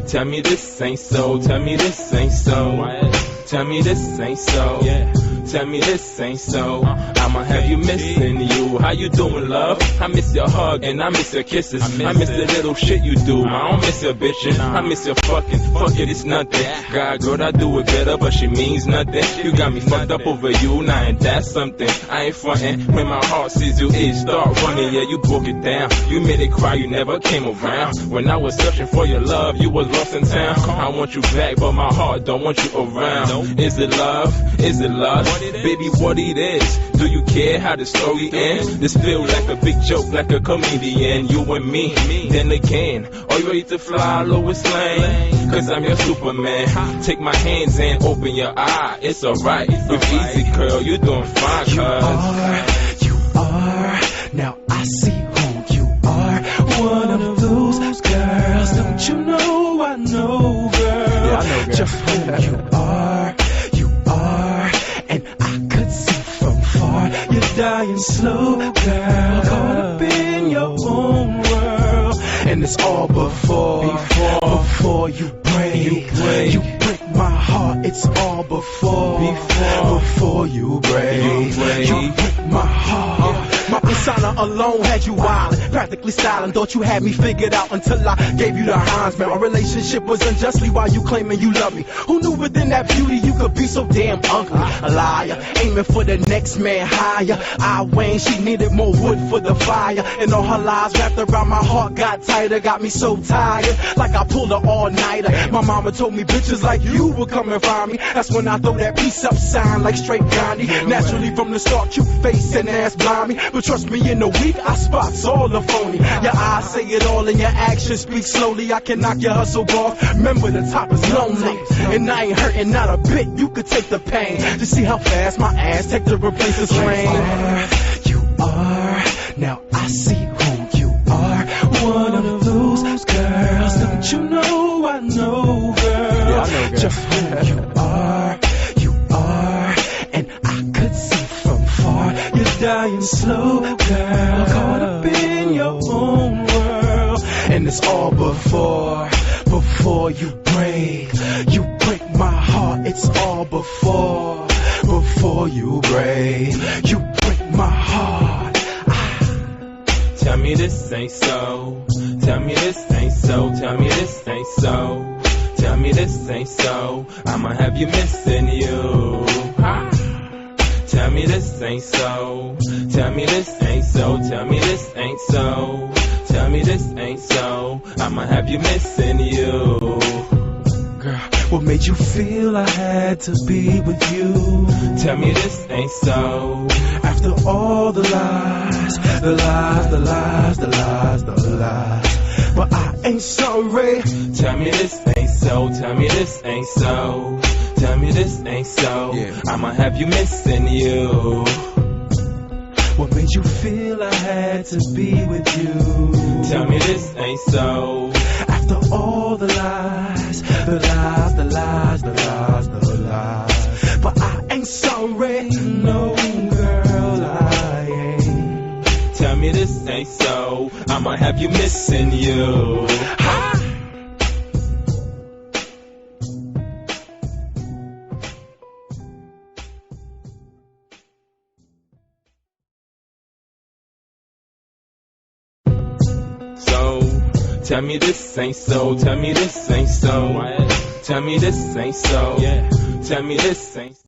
Tell me this ain't so. Tell me this ain't so. Tell me this ain't so. Tell me this ain't so. I'ma have you missing you. How you doing, love? I miss your hug and I miss your kisses. I miss the little shit you do. I don't miss your bitching. I miss your fucking. Fuck it, it's nothing. God, girl, I do it better, but she means nothing. You got me fucked up over you, now ain't that something? I ain't frontin'. When my heart sees you, it start running. Yeah, you broke it down. You made it cry, you never came around. When I was searching for your love, you was lost in town. I want you back, but my heart don't want you around. Is it love? Is it lust? Baby, what it is? Do you care how the story ends? This feel like a big joke, like a comedian. You and me, then again. Are you ready to fly, Lois Lane? Cause I'm your Superman. Take my hands and open your eye. It's alright. It's easy, girl. You're doing fine, cuz. You are. Now I see who you are. One of those girls. Don't you know I know, girl. Yeah, I know, girl. Just who you are. And I could see from far. You're dying slow, girl. Caught up in your own world. And it's all before you break. You break my heart. It's all before you break. You break my heart. My persona alone had you wildin', practically styling. Thought you had me figured out until I gave you the Heinz, man. Our relationship was unjustly while you claiming you love me. Who knew within that beauty you could be so damn ugly? A liar, aiming for the next man higher. I Wayne, she needed more wood for the fire. And all her lies wrapped around my heart got tighter. Got me so tired, like I pulled her all-nighter. My mama told me bitches like you would come and find me. That's when I throw that peace up sign like straight Gandhi. Naturally from the start you face and ass blind me. But trust me, in a week, I spots all the phony. Your eyes say it all and your actions speak slowly. I can knock your hustle off. Remember, the top is lonely. And I ain't hurting not a bit. You could take the pain to see how fast my ass take to replace this rain. You are. Now I see who you are. One of those girls. Don't you know I know, girl. Yeah, I know, girl. Just who you are. And I could see from far. You're dying slow, girl. Caught up in your own world. And it's all before you break. You break my heart. It's all before you break. You break my heart. Tell me this ain't so. Tell me this ain't so. Tell me this ain't so. Tell me this ain't so. I'ma have you missing you. Tell me this ain't so. Tell me this ain't so. Tell me this ain't so. Tell me this ain't so. I'ma have you missing you. Girl, what made you feel I had to be with you? Tell me this ain't so. After all the lies. But I ain't sorry. Tell me this ain't so. Tell me this ain't so. Tell me this ain't so. I'ma have you missing you. What made you feel I had to be with you? Tell me this ain't so. After all the lies. But I ain't sorry. No, girl, I ain't. Tell me this ain't so. I'ma have you missing you. Tell me this ain't so. Tell me this ain't so. Tell me this ain't so. Tell me this ain't so.